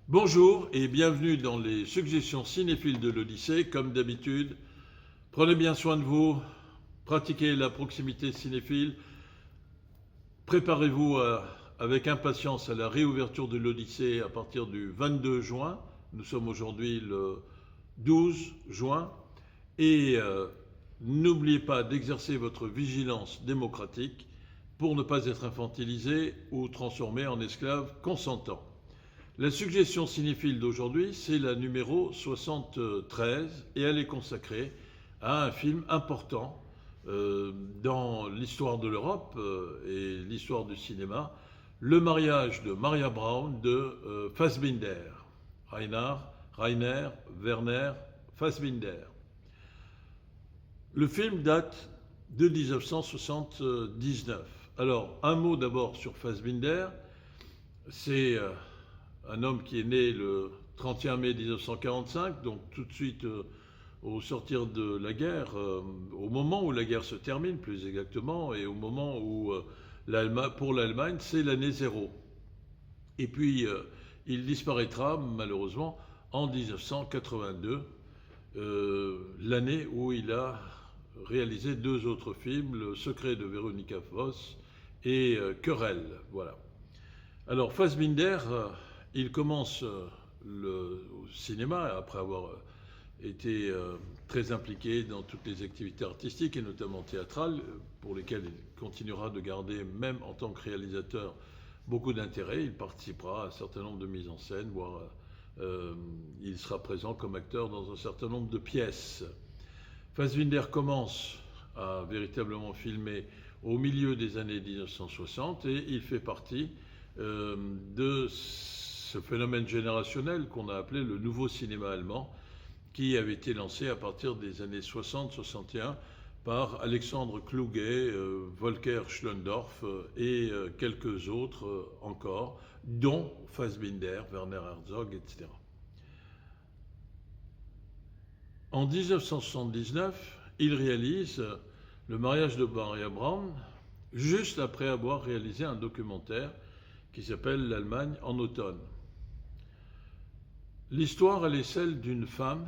Bonjour et bienvenue dans les suggestions cinéphiles de l'Odyssée. Comme d'habitude, prenez bien soin de vous, pratiquez la proximité cinéphile, préparez-vous avec impatience à la réouverture de l'Odyssée à partir du 22 juin. Nous sommes aujourd'hui le 12 juin et n'oubliez pas d'exercer votre vigilance démocratique pour ne pas être infantilisé ou transformé en esclave consentant. La suggestion cinéphile d'aujourd'hui, c'est la numéro 73 et elle est consacrée à un film important dans l'histoire de l'Europe et l'histoire du cinéma, Le mariage de Maria Braun de Fassbinder, Rainer Werner Fassbinder. Le film date de 1979. Alors, un mot d'abord sur Fassbinder. C'est un homme qui est né le 31 mai 1945, donc tout de suite au sortir de la guerre, au moment où la guerre se termine plus exactement, et au moment où pour l'Allemagne c'est l'année zéro. Et puis il disparaîtra malheureusement en 1982, l'année où il a réalisé deux autres films, Le secret de Veronica Voss et Querelle. Voilà. Alors Fassbinder, il commence au cinéma après avoir été très impliqué dans toutes les activités artistiques et notamment théâtrales, pour lesquelles il continuera de garder, même en tant que réalisateur, beaucoup d'intérêt. Il participera à un certain nombre de mises en scène, voire il sera présent comme acteur dans un certain nombre de pièces. Fassbinder commence à véritablement filmer au milieu des années 1960 et il fait partie de ce phénomène générationnel qu'on a appelé le nouveau cinéma allemand, qui avait été lancé à partir des années 60-61 par Alexandre Kluge, Volker Schlöndorff et quelques autres encore, dont Fassbinder, Werner Herzog, etc. En 1979, il réalise Le mariage de Maria Braun, juste après avoir réalisé un documentaire qui s'appelle L'Allemagne en automne. L'histoire, elle est celle d'une femme,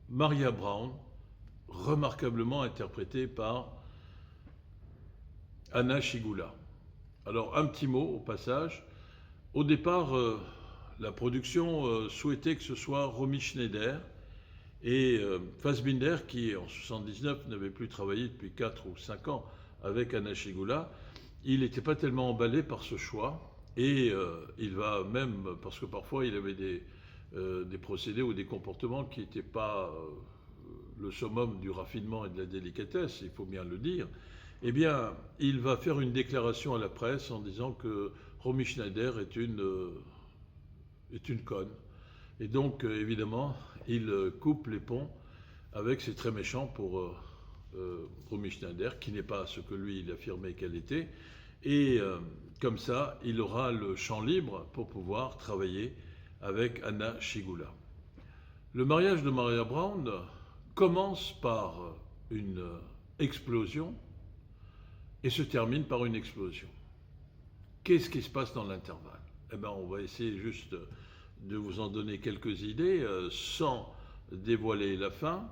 Maria Braun, remarquablement interprétée par Anna Schygulla. Alors, un petit mot au passage. Au départ, la production souhaitait que ce soit Romy Schneider et Fassbinder, qui en 1979 n'avait plus travaillé depuis 4 ou 5 ans avec Anna Schygulla. Il n'était pas tellement emballé par ce choix et il va même, parce que parfois il avait des procédés ou des comportements qui n'étaient pas le summum du raffinement et de la délicatesse, il faut bien le dire, eh bien, il va faire une déclaration à la presse en disant que Romy Schneider est une conne. Et donc, évidemment, il coupe les ponts avec, c'est très méchant pour Romy Schneider, qui n'est pas ce que lui, il affirmait qu'elle était. Et comme ça, il aura le champ libre pour pouvoir travailler avec Anna Schygulla. Le mariage de Maria Braun commence par une explosion et se termine par une explosion. Qu'est-ce qui se passe dans l'intervalle? Eh bien, on va essayer juste de vous en donner quelques idées sans dévoiler la fin,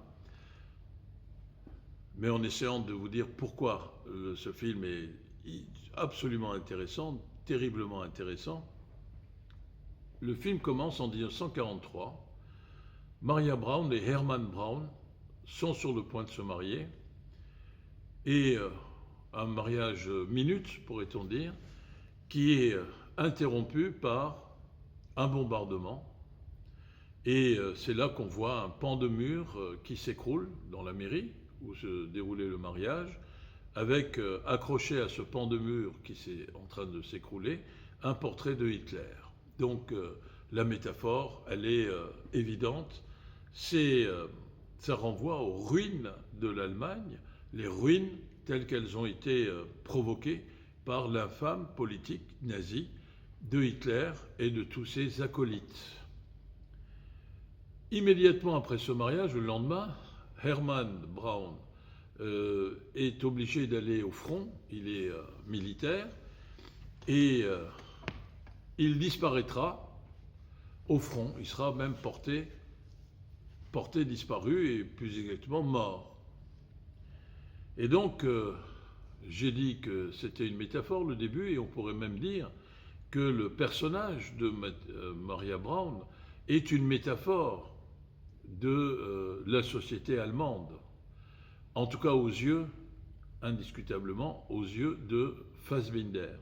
mais en essayant de vous dire pourquoi ce film est absolument intéressant, terriblement intéressant. Le film commence en 1943. Maria Braun et Hermann Braun sont sur le point de se marier et un mariage minute, pourrait-on dire, qui est interrompu par un bombardement. Et c'est là qu'on voit un pan de mur qui s'écroule dans la mairie où se déroulait le mariage, avec accroché à ce pan de mur qui est en train de s'écrouler, un portrait de Hitler. Donc la métaphore, elle est évidente. Ça renvoie aux ruines de l'Allemagne, les ruines telles qu'elles ont été provoquées par l'infâme politique nazie de Hitler et de tous ses acolytes. Immédiatement après ce mariage, le lendemain, Hermann Braun est obligé d'aller au front, il est militaire, et il disparaîtra au front. Il sera même porté disparu et plus exactement mort. Et donc, j'ai dit que c'était une métaphore le début, et on pourrait même dire que le personnage de Maria Braun est une métaphore de la société allemande, en tout cas indiscutablement aux yeux de Fassbinder.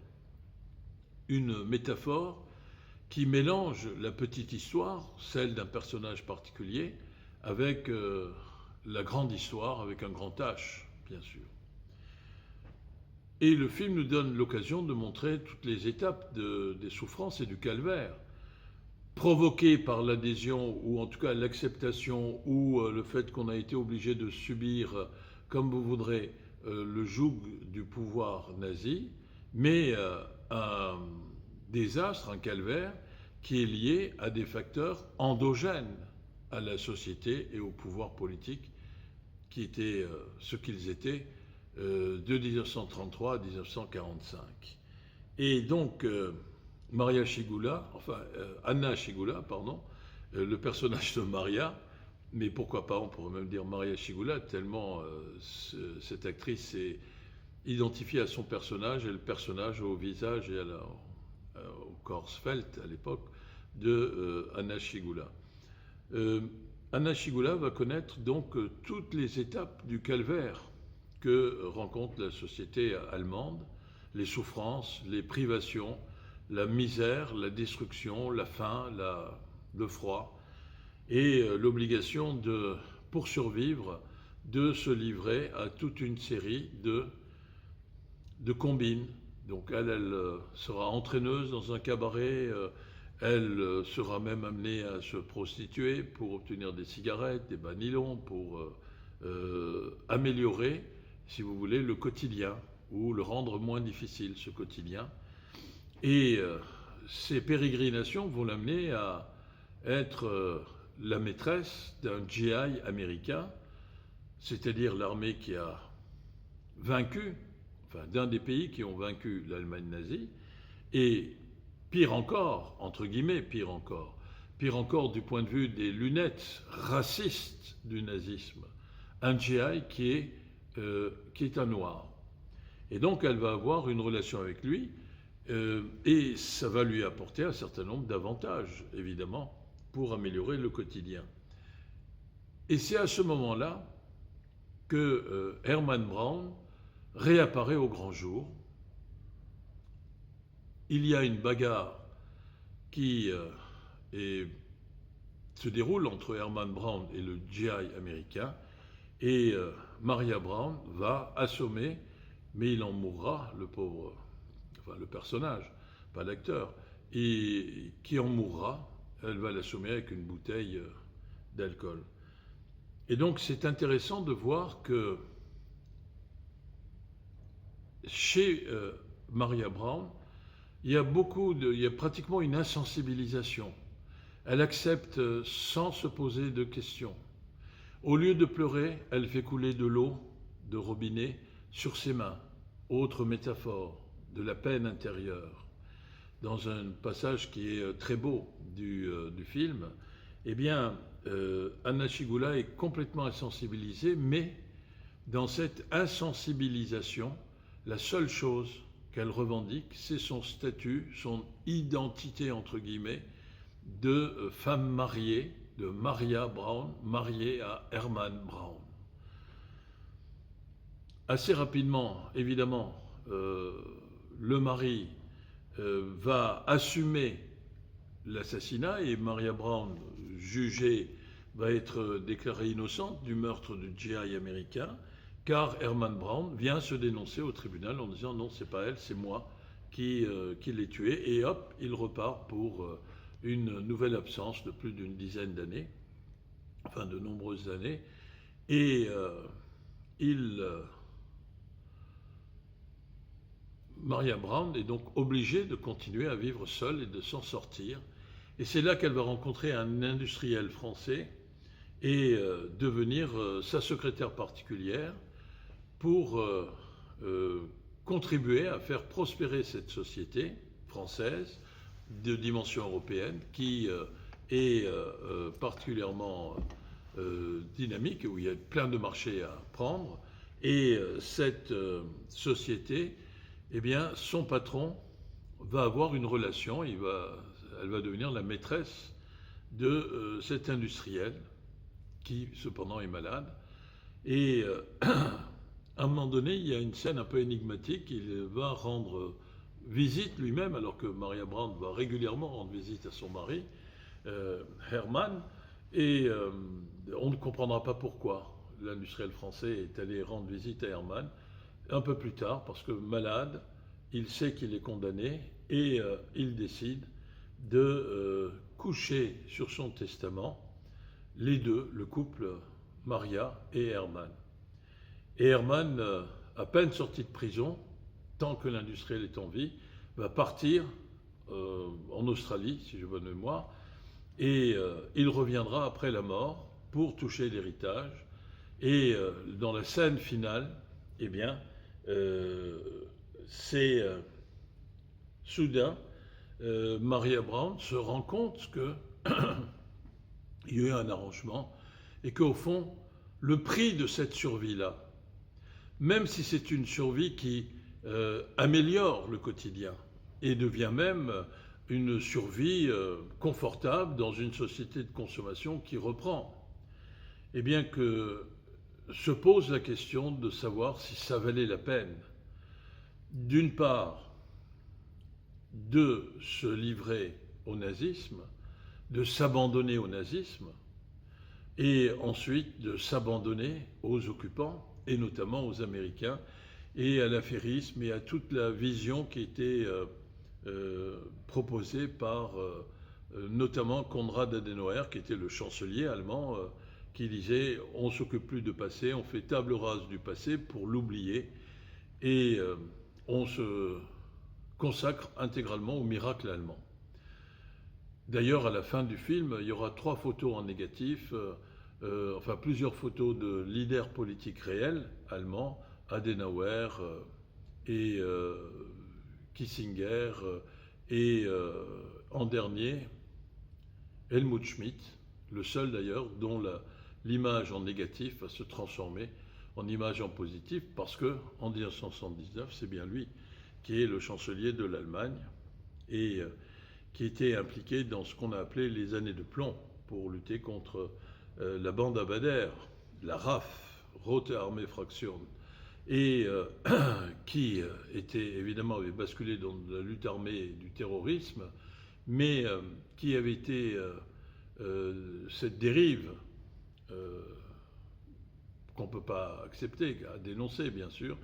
Une métaphore qui mélange la petite histoire, celle d'un personnage particulier, avec la grande histoire, avec un grand H, bien sûr. Et le film nous donne l'occasion de montrer toutes les étapes des souffrances et du calvaire, provoquées par l'adhésion, ou en tout cas l'acceptation, ou le fait qu'on a été obligé de subir, comme vous voudrez, le joug du pouvoir nazi, mais un désastre, un calvaire, qui est lié à des facteurs endogènes à la société et au pouvoir politique, qui étaient ce qu'ils étaient de 1933 à 1945. Et donc, Anna Schygulla, le personnage de Maria, mais pourquoi pas, on pourrait même dire Maria Schygulla, tellement cette actrice s'est identifiée à son personnage, et le personnage au visage et au corps svelte à l'époque de Anna Schygulla. Anna Schygulla va connaître donc toutes les étapes du calvaire que rencontre la société allemande, les souffrances, les privations, la misère, la destruction, la faim, le froid, et l'obligation pour survivre, de se livrer à toute une série de combines. Donc elle sera entraîneuse dans un cabaret, elle sera même amenée à se prostituer pour obtenir des cigarettes, des bas nylons, pour améliorer, si vous voulez, le quotidien, ou le rendre moins difficile, ce quotidien. Et ces pérégrinations vont l'amener à être la maîtresse d'un GI américain, c'est-à-dire l'armée qui a vaincu, d'un des pays qui ont vaincu l'Allemagne nazie, et pire encore, entre guillemets, pire encore du point de vue des lunettes racistes du nazisme, un GI qui est un noir. Et donc elle va avoir une relation avec lui, et ça va lui apporter un certain nombre d'avantages, évidemment, pour améliorer le quotidien. Et c'est à ce moment-là que Hermann Braun réapparaît au grand jour. Il y a une bagarre qui se déroule entre Hermann Braun et le GI américain, et Maria Braun va assommer, mais il en mourra, le pauvre, le personnage, pas l'acteur, et qui en mourra. Elle va l'assommer avec une bouteille d'alcool. Et donc c'est intéressant de voir que chez Maria Braun, il y a pratiquement une insensibilisation. Elle accepte sans se poser de questions. Au lieu de pleurer, elle fait couler de l'eau de robinet sur ses mains. Autre métaphore de la peine intérieure. Dans un passage qui est très beau du film, eh bien, Anna Schygulla est complètement insensibilisée, mais dans cette insensibilisation, la seule chose qu'elle revendique, c'est son statut, son identité, entre guillemets, de femme mariée, de Maria Braun, mariée à Hermann Braun. Assez rapidement, évidemment, le mari va assumer l'assassinat, et Maria Braun, jugée, va être déclarée innocente du meurtre du GI américain, car Hermann Braun vient se dénoncer au tribunal en disant non, c'est pas elle, c'est moi qui l'ai tuée, et hop, il repart pour une nouvelle absence de plus d'une dizaine d'années, enfin de nombreuses années, et Maria Braun est donc obligée de continuer à vivre seule et de s'en sortir. Et c'est là qu'elle va rencontrer un industriel français et devenir sa secrétaire particulière pour contribuer à faire prospérer cette société française de dimension européenne qui est particulièrement dynamique, où il y a plein de marchés à prendre. Et cette société, eh bien, son patron va avoir une relation, elle va devenir la maîtresse de cet industriel qui, cependant, est malade. Et à un moment donné, il y a une scène un peu énigmatique. Il va rendre visite lui-même, alors que Maria Brandt va régulièrement rendre visite à son mari, Hermann, et on ne comprendra pas pourquoi l'industriel français est allé rendre visite à Hermann un peu plus tard, parce que malade, il sait qu'il est condamné, et il décide de coucher sur son testament les deux, le couple Maria et Hermann. Et Hermann, à peine sorti de prison, tant que l'industriel est en vie, va partir en Australie, si j'ai bonne mémoire, et il reviendra après la mort pour toucher l'héritage. Et dans la scène finale, eh bien, c'est soudain, Maria Brandt se rend compte qu'il y a eu un arrangement et qu'au fond, le prix de cette survie-là, même si c'est une survie qui améliore le quotidien et devient même une survie confortable dans une société de consommation qui reprend, eh bien que se pose la question de savoir si ça valait la peine, d'une part, de se livrer au nazisme, de s'abandonner au nazisme, et ensuite de s'abandonner aux occupants, et notamment aux Américains, et à l'affairisme et à toute la vision qui était proposée par notamment Konrad Adenauer, qui était le chancelier allemand, qui disait « on ne s'occupe plus de passé, on fait table rase du passé pour l'oublier, et on se consacre intégralement au miracle allemand ». D'ailleurs, à la fin du film, il y aura 3 photos en négatif, enfin plusieurs photos de leaders politiques réels allemands, Adenauer et Kissinger, et en dernier, Helmut Schmidt, le seul d'ailleurs dont l'image en négatif va se transformer en image en positif, parce qu'en 1979, c'est bien lui qui est le chancelier de l'Allemagne et qui était impliqué dans ce qu'on a appelé les années de plomb pour lutter contre la bande à Bader, la RAF, Rote Armee Fraktion, et qui avait basculé dans la lutte armée du terrorisme, mais qui avait été cette dérive qu'on ne peut pas accepter, à dénoncer bien sûr.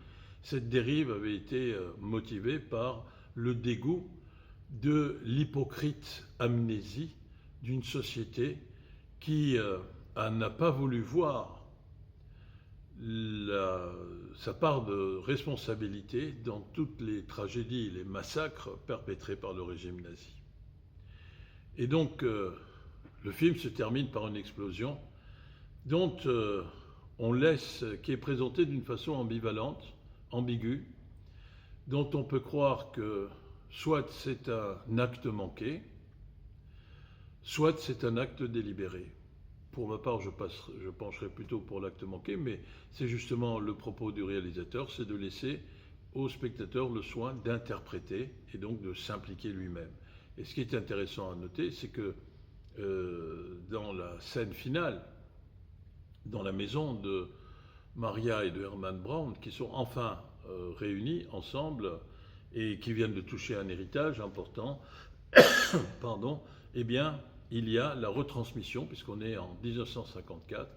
Cette dérive avait été motivée par le dégoût de l'hypocrite amnésie d'une société qui n'a pas voulu voir sa part de responsabilité dans toutes les tragédies, les massacres perpétrés par le régime nazi. Et donc, le film se termine par une explosion dont qui est présentée d'une façon ambivalente, ambiguë, dont on peut croire que soit c'est un acte manqué, soit c'est un acte délibéré. Pour ma part, je pencherai plutôt pour l'acte manqué, mais c'est justement le propos du réalisateur, c'est de laisser au spectateur le soin d'interpréter et donc de s'impliquer lui-même. Et ce qui est intéressant à noter, c'est que dans la scène finale, dans la maison de Maria et de Hermann Brandt, qui sont enfin réunis ensemble et qui viennent de toucher un héritage important, pardon, eh bien, il y a la retransmission, puisqu'on est en 1954,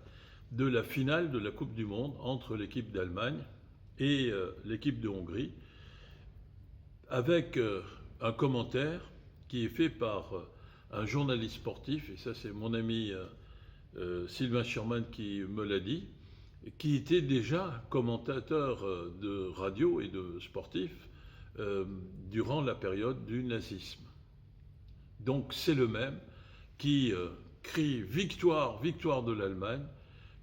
de la finale de la Coupe du Monde entre l'équipe d'Allemagne et l'équipe de Hongrie, avec un commentaire qui est fait par un journaliste sportif, et ça c'est mon ami Sylvain Schirman qui me l'a dit, qui était déjà commentateur de radio et de sportif durant la période du nazisme. Donc c'est le même qui crie « Victoire, victoire de l'Allemagne »,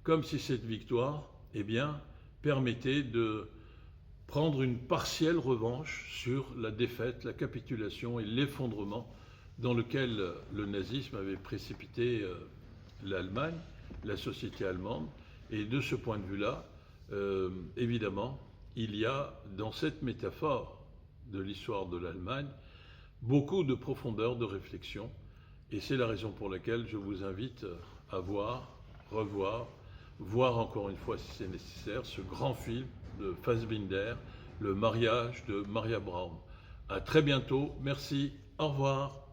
comme si cette victoire, eh bien, permettait de prendre une partielle revanche sur la défaite, la capitulation et l'effondrement dans lequel le nazisme avait précipité l'Allemagne, la société allemande. Et de ce point de vue-là, évidemment, il y a dans cette métaphore de l'histoire de l'Allemagne beaucoup de profondeur de réflexion. Et c'est la raison pour laquelle je vous invite à voir, revoir, voir encore une fois si c'est nécessaire, ce grand film de Fassbinder, Le mariage de Maria Braun. À très bientôt, merci, au revoir.